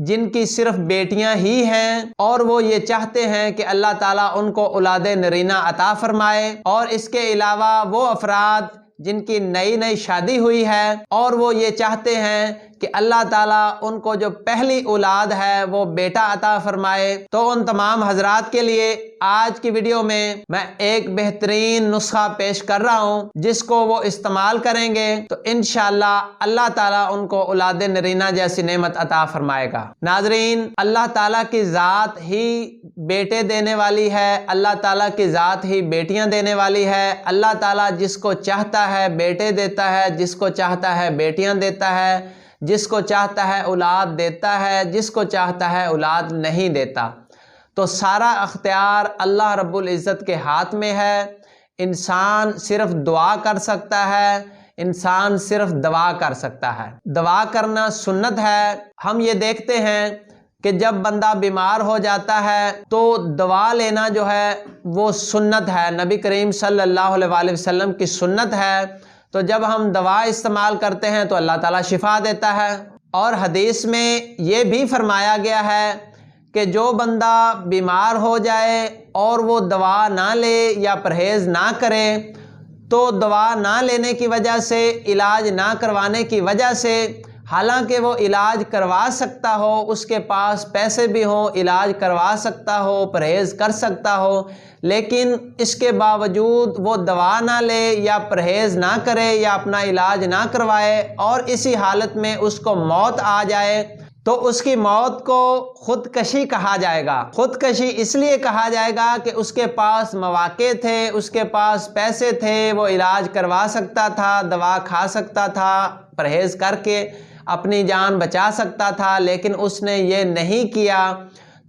جن کی صرف بیٹیاں ہی ہیں، اور وہ یہ چاہتے ہیں کہ اللہ تعالیٰ ان کو اولاد نرینہ عطا فرمائے، اور اس کے علاوہ وہ افراد جن کی نئی نئی شادی ہوئی ہے اور وہ یہ چاہتے ہیں کہ اللہ تعالیٰ ان کو جو پہلی اولاد ہے وہ بیٹا عطا فرمائے، تو ان تمام حضرات کے لیے آج کی ویڈیو میں ایک بہترین نسخہ پیش کر رہا ہوں، جس کو وہ استعمال کریں گے تو انشاءاللہ اللہ تعالیٰ ان کو اولاد نرینہ جیسی نعمت عطا فرمائے گا۔ ناظرین، اللہ تعالیٰ کی ذات ہی بیٹے دینے والی ہے، اللہ تعالیٰ کی ذات ہی بیٹیاں دینے والی ہے۔ اللہ تعالیٰ جس کو چاہتا ہے بیٹے دیتا ہے، جس کو چاہتا ہے بیٹیاں دیتا ہے، جس کو چاہتا ہے اولاد دیتا ہے، جس کو چاہتا ہے اولاد نہیں دیتا۔ تو سارا اختیار اللہ رب العزت کے ہاتھ میں ہے۔ انسان صرف دعا کر سکتا ہے، انسان صرف دعا کر سکتا ہے۔ دعا کرنا سنت ہے۔ ہم یہ دیکھتے ہیں کہ جب بندہ بیمار ہو جاتا ہے تو دوا لینا جو ہے وہ سنت ہے، نبی کریم صلی اللہ علیہ وآلہ وسلم کی سنت ہے۔ تو جب ہم دوا استعمال کرتے ہیں تو اللہ تعالیٰ شفا دیتا ہے، اور حدیث میں یہ بھی فرمایا گیا ہے کہ جو بندہ بیمار ہو جائے اور وہ دوا نہ لے یا پرہیز نہ کرے، تو دوا نہ لینے کی وجہ سے، علاج نہ کروانے کی وجہ سے، حالانکہ وہ علاج کروا سکتا ہو، اس کے پاس پیسے بھی ہوں، علاج کروا سکتا ہو، پرہیز کر سکتا ہو، لیکن اس کے باوجود وہ دوا نہ لے یا پرہیز نہ کرے یا اپنا علاج نہ کروائے، اور اسی حالت میں اس کو موت آ جائے، تو اس کی موت کو خودکشی کہا جائے گا۔ خودکشی اس لیے کہا جائے گا کہ اس کے پاس مواقع تھے، اس کے پاس پیسے تھے، وہ علاج کروا سکتا تھا، دوا کھا سکتا تھا، پرہیز کر کے اپنی جان بچا سکتا تھا، لیکن اس نے یہ نہیں کیا،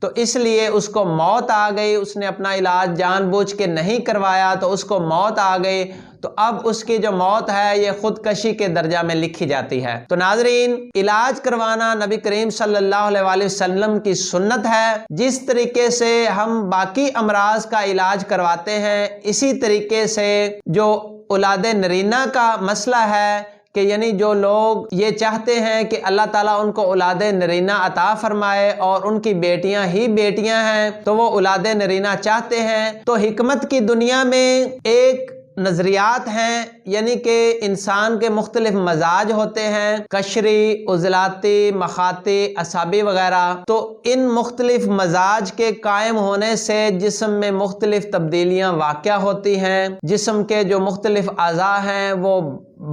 تو اس لیے اس کو موت آ گئی۔ اس نے اپنا علاج جان بوجھ کے نہیں کروایا تو اس کو موت آ گئی، تو اب اس کی جو موت ہے یہ خودکشی کے درجہ میں لکھی جاتی ہے۔ تو ناظرین، علاج کروانا نبی کریم صلی اللہ علیہ وآلہ وسلم کی سنت ہے۔ جس طریقے سے ہم باقی امراض کا علاج کرواتے ہیں، اسی طریقے سے جو اولاد نرینہ کا مسئلہ ہے کہ یعنی جو لوگ یہ چاہتے ہیں کہ اللہ تعالیٰ ان کو اولاد نرینہ عطا فرمائے اور ان کی بیٹیاں ہی بیٹیاں ہیں، تو وہ اولاد نرینہ چاہتے ہیں، تو حکمت کی دنیا میں ایک نظریات ہیں، یعنی کہ انسان کے مختلف مزاج ہوتے ہیں، قشری، عضلاتی، مخاطی، اعصابی وغیرہ، تو ان مختلف مزاج کے قائم ہونے سے جسم میں مختلف تبدیلیاں واقع ہوتی ہیں۔ جسم کے جو مختلف اعضاء ہیں وہ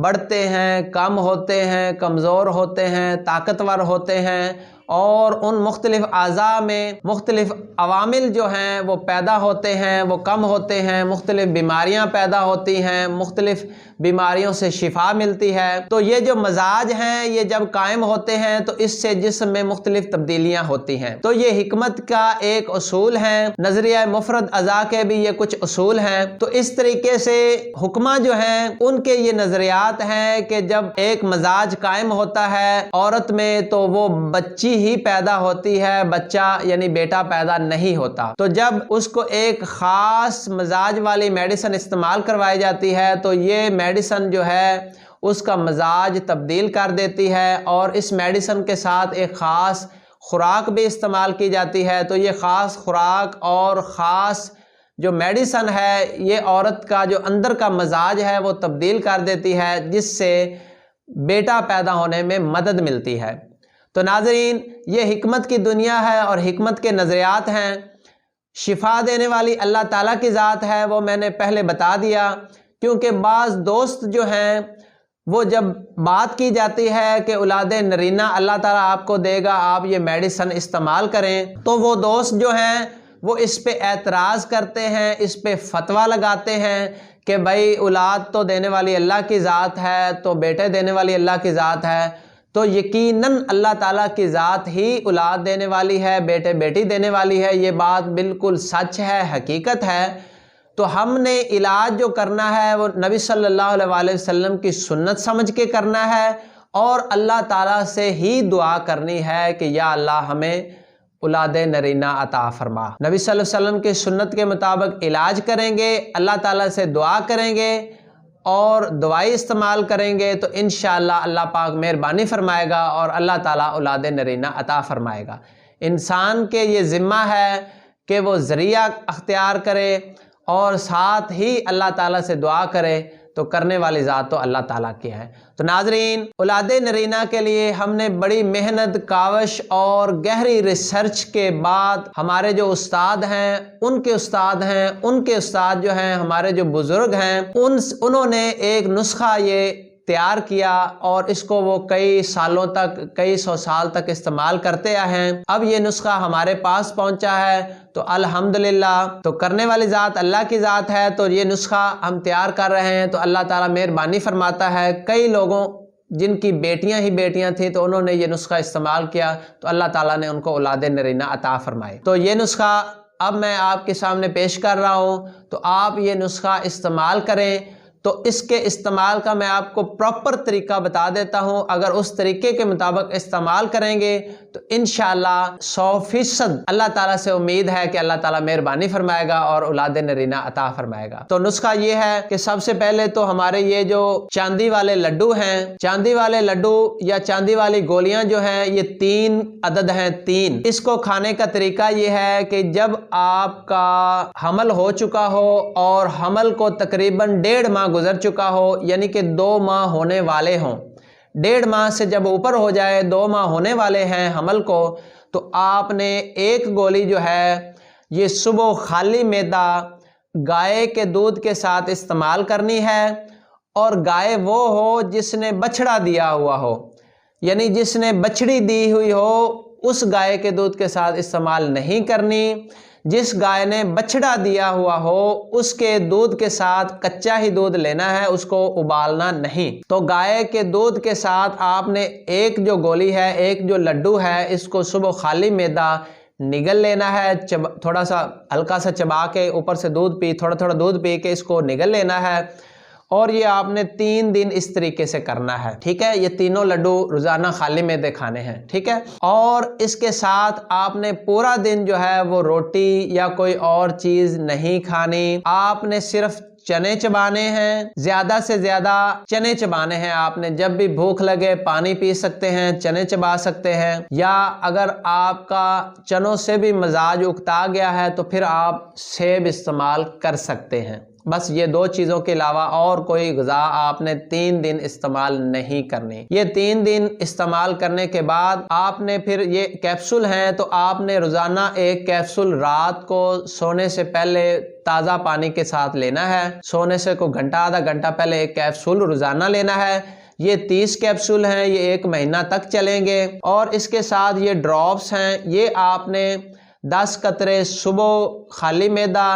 بڑھتے ہیں، کم ہوتے ہیں، کمزور ہوتے ہیں، طاقتور ہوتے ہیں، اور ان مختلف اعضاء میں مختلف عوامل جو ہیں وہ پیدا ہوتے ہیں، وہ کم ہوتے ہیں، مختلف بیماریاں پیدا ہوتی ہیں، مختلف بیماریوں سے شفا ملتی ہے۔ تو یہ جو مزاج ہیں یہ جب قائم ہوتے ہیں تو اس سے جسم میں مختلف تبدیلیاں ہوتی ہیں۔ تو یہ حکمت کا ایک اصول ہے۔ نظریہ مفرد اعضاء کے بھی یہ کچھ اصول ہیں۔ تو اس طریقے سے حکمہ جو ہیں ان کے یہ نظریات ہیں کہ جب ایک مزاج قائم ہوتا ہے عورت میں تو وہ بچی ہی پیدا ہوتی ہے، بچہ یعنی بیٹا پیدا نہیں ہوتا۔ تو جب اس کو ایک خاص مزاج والی میڈیسن استعمال کروائی جاتی ہے تو یہ میڈیسن جو ہے اس کا مزاج تبدیل کر دیتی ہے، اور اس میڈیسن کے ساتھ ایک خاص خوراک بھی استعمال کی جاتی ہے۔ تو یہ خاص خوراک اور خاص جو میڈیسن ہے یہ عورت کا جو اندر کا مزاج ہے وہ تبدیل کر دیتی ہے، جس سے بیٹا پیدا ہونے میں مدد ملتی ہے۔ تو ناظرین، یہ حکمت کی دنیا ہے اور حکمت کے نظریات ہیں۔ شفا دینے والی اللہ تعالیٰ کی ذات ہے، وہ میں نے پہلے بتا دیا، کیونکہ بعض دوست جو ہیں وہ جب بات کی جاتی ہے کہ اولاد نرینہ اللہ تعالیٰ آپ کو دے گا، آپ یہ میڈیسن استعمال کریں، تو وہ دوست جو ہیں وہ اس پہ اعتراض کرتے ہیں، اس پہ فتویٰ لگاتے ہیں کہ بھائی اولاد تو دینے والی اللہ کی ذات ہے، تو بیٹے دینے والی اللہ کی ذات ہے، تو یقیناً اللہ تعالیٰ کی ذات ہی اولاد دینے والی ہے، بیٹے بیٹی دینے والی ہے۔ یہ بات بالکل سچ ہے، حقیقت ہے۔ تو ہم نے علاج جو کرنا ہے وہ نبی صلی اللہ علیہ وآلہ وسلم کی سنت سمجھ کے کرنا ہے، اور اللہ تعالیٰ سے ہی دعا کرنی ہے کہ یا اللہ ہمیں اولاد نرینہ عطا فرما۔ نبی صلی اللہ علیہ وسلم کی سنت کے مطابق علاج کریں گے، اللہ تعالیٰ سے دعا کریں گے، اور دوائی استعمال کریں گے تو انشاءاللہ اللہ پاک مہربانی فرمائے گا اور اللہ تعالیٰ اولاد نرینہ عطا فرمائے گا۔ انسان کے یہ ذمہ ہے کہ وہ ذریعہ اختیار کرے اور ساتھ ہی اللہ تعالیٰ سے دعا کرے، تو کرنے والی ذات تو اللہ تعالیٰ کی ہے۔ تو ناظرین، اولاد نرینہ کے لیے ہم نے بڑی محنت، کاوش اور گہری ریسرچ کے بعد ہمارے جو استاد ہیں، ان کے استاد جو ہیں، ہمارے جو بزرگ ہیں، انہوں نے ایک نسخہ یہ تیار کیا اور اس کو وہ کئی سالوں تک، کئی سو سال تک استعمال کرتے آئے ہیں۔ اب یہ نسخہ ہمارے پاس پہنچا ہے تو الحمدللہ، تو کرنے والی ذات اللہ کی ذات ہے۔ تو یہ نسخہ ہم تیار کر رہے ہیں تو اللہ تعالیٰ مہربانی فرماتا ہے۔ کئی لوگوں جن کی بیٹیاں ہی بیٹیاں تھیں تو انہوں نے یہ نسخہ استعمال کیا تو اللہ تعالیٰ نے ان کو اولاد نرینہ عطا فرمائے۔ تو یہ نسخہ اب میں آپ کے سامنے پیش کر رہا ہوں، تو آپ یہ نسخہ استعمال کریں۔ تو اس کے استعمال کا میں آپ کو پراپر طریقہ بتا دیتا ہوں۔ اگر اس طریقے کے مطابق استعمال کریں گے تو انشاءاللہ 100% اللہ تعالیٰ سے امید ہے کہ اللہ تعالیٰ مہربانی فرمائے گا اور اولاد نرینہ عطا فرمائے گا۔ تو نسخہ یہ ہے کہ سب سے پہلے تو ہمارے یہ جو چاندی والے لڈو ہیں، چاندی والے لڈو یا چاندی والی گولیاں جو ہیں، یہ 3 عدد ہیں، 3۔ اس کو کھانے کا طریقہ یہ ہے کہ جب آپ کا حمل ہو چکا ہو اور حمل کو تقریباً 1.5 ماہ گزر چکا ہو، یعنی کہ 2 ماہ ہونے والے ہوں، 1.5 ماہ سے جب اوپر ہو جائے، 2 ماہ ہونے والے ہیں حمل کو، تو آپ نے ایک گولی جو ہے یہ صبح خالی معدہ گائے کے دودھ کے ساتھ استعمال کرنی ہے، اور گائے وہ ہو جس نے بچھڑا دیا ہوا ہو، یعنی جس نے بچھڑی دی ہوئی ہو اس گائے کے دودھ کے ساتھ استعمال نہیں کرنی۔ جس گائے نے بچھڑا دیا ہوا ہو اس کے دودھ کے ساتھ کچا ہی دودھ لینا ہے، اس کو ابالنا نہیں۔ تو گائے کے دودھ کے ساتھ آپ نے ایک جو گولی ہے، ایک جو لڈو ہے، اس کو صبح خالی معدہ نگل لینا ہے، تھوڑا سا ہلکا سا چبا کے اوپر سے دودھ پی، تھوڑا تھوڑا دودھ پی کے اس کو نگل لینا ہے، اور یہ آپ نے 3 دن اس طریقے سے کرنا ہے، ٹھیک ہے۔ یہ تینوں لڈو روزانہ خالی معدے کھانے ہیں، ٹھیک ہے۔ اور اس کے ساتھ آپ نے پورا دن جو ہے وہ روٹی یا کوئی اور چیز نہیں کھانی، آپ نے صرف چنے چبانے ہیں، زیادہ سے زیادہ چنے چبانے ہیں۔ آپ نے جب بھی بھوک لگے پانی پی سکتے ہیں، چنے چبا سکتے ہیں، یا اگر آپ کا چنوں سے بھی مزاج اکتا گیا ہے تو پھر آپ سیب استعمال کر سکتے ہیں۔ بس یہ 2 چیزوں کے علاوہ اور کوئی غذا آپ نے 3 دن استعمال نہیں کرنی۔ یہ 3 دن استعمال کرنے کے بعد آپ نے پھر یہ کیپسول ہیں تو آپ نے روزانہ ایک کیپسول رات کو سونے سے پہلے تازہ پانی کے ساتھ لینا ہے، سونے سے کوئی گھنٹہ آدھا گھنٹہ پہلے ایک کیپسول روزانہ لینا ہے۔ یہ 30 کیپسول ہیں، یہ 1 مہینہ تک چلیں گے، اور اس کے ساتھ یہ ڈراپس ہیں، یہ آپ نے 10 قطرے صبح خالی معدہ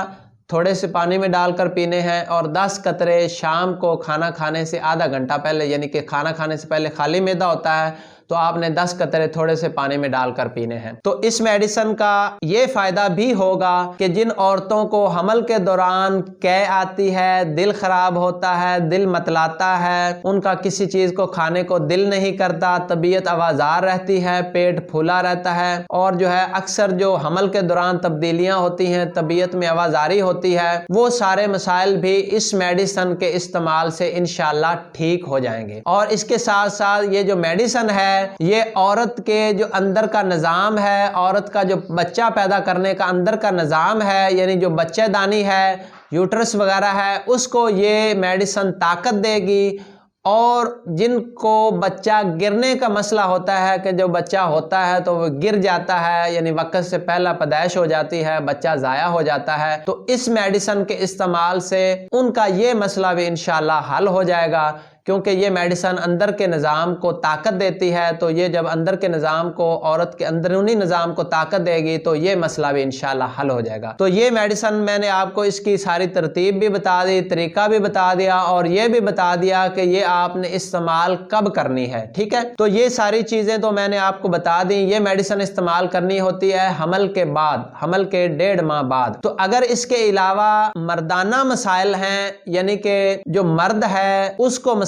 تھوڑے سے پانی میں ڈال کر پینے ہیں، اور 10 قطرے شام کو کھانا کھانے سے آدھا گھنٹہ پہلے، یعنی کہ کھانا کھانے سے پہلے خالی معدہ ہوتا ہے تو آپ نے 10 قطرے تھوڑے سے پانی میں ڈال کر پینے ہیں۔ تو اس میڈیسن کا یہ فائدہ بھی ہوگا کہ جن عورتوں کو حمل کے دوران قے آتی ہے، دل خراب ہوتا ہے، دل متلاتا ہے، ان کا کسی چیز کو کھانے کو دل نہیں کرتا، طبیعت آوازار رہتی ہے، پیٹ پھولا رہتا ہے، اور جو ہے اکثر جو حمل کے دوران تبدیلیاں ہوتی ہیں، طبیعت میں آوازاری ہوتی ہے، وہ سارے مسائل بھی اس میڈیسن کے استعمال سے انشاءاللہ ٹھیک ہو جائیں گے۔ اور اس کے ساتھ ساتھ یہ جو میڈیسن ہے یہ عورت کے جو اندر کا نظام ہے، عورت کا جو بچہ پیدا کرنے کا اندر کا نظام ہے، یعنی جو بچہ دانی ہے، یوٹرس وغیرہ ہے، اس کو یہ میڈیسن طاقت دے گی۔ اور جن کو بچہ گرنے کا مسئلہ ہوتا ہے کہ جو بچہ ہوتا ہے تو وہ گر جاتا ہے، یعنی وقت سے پہلا پیدائش ہو جاتی ہے، بچہ ضائع ہو جاتا ہے، تو اس میڈیسن کے استعمال سے ان کا یہ مسئلہ بھی انشاءاللہ حل ہو جائے گا، کیونکہ یہ میڈیسن اندر کے نظام کو طاقت دیتی ہے۔ تو یہ جب اندر کے نظام کو، عورت کے اندرونی نظام کو طاقت دے گی تو یہ مسئلہ بھی انشاءاللہ حل ہو جائے گا۔ تو یہ میڈیسن میں نے آپ کو اس کی ساری ترتیب بھی بتا دی، طریقہ بھی بتا دیا، اور یہ بھی بتا دیا کہ یہ آپ نے استعمال کب کرنی ہے، ٹھیک ہے۔ تو یہ ساری چیزیں تو میں نے آپ کو بتا دی۔ یہ میڈیسن استعمال کرنی ہوتی ہے حمل کے بعد، حمل کے 1.5 ماہ بعد۔ تو اگر اس کے علاوہ مردانہ مسائل ہیں، یعنی کہ جو مرد ہے اس کو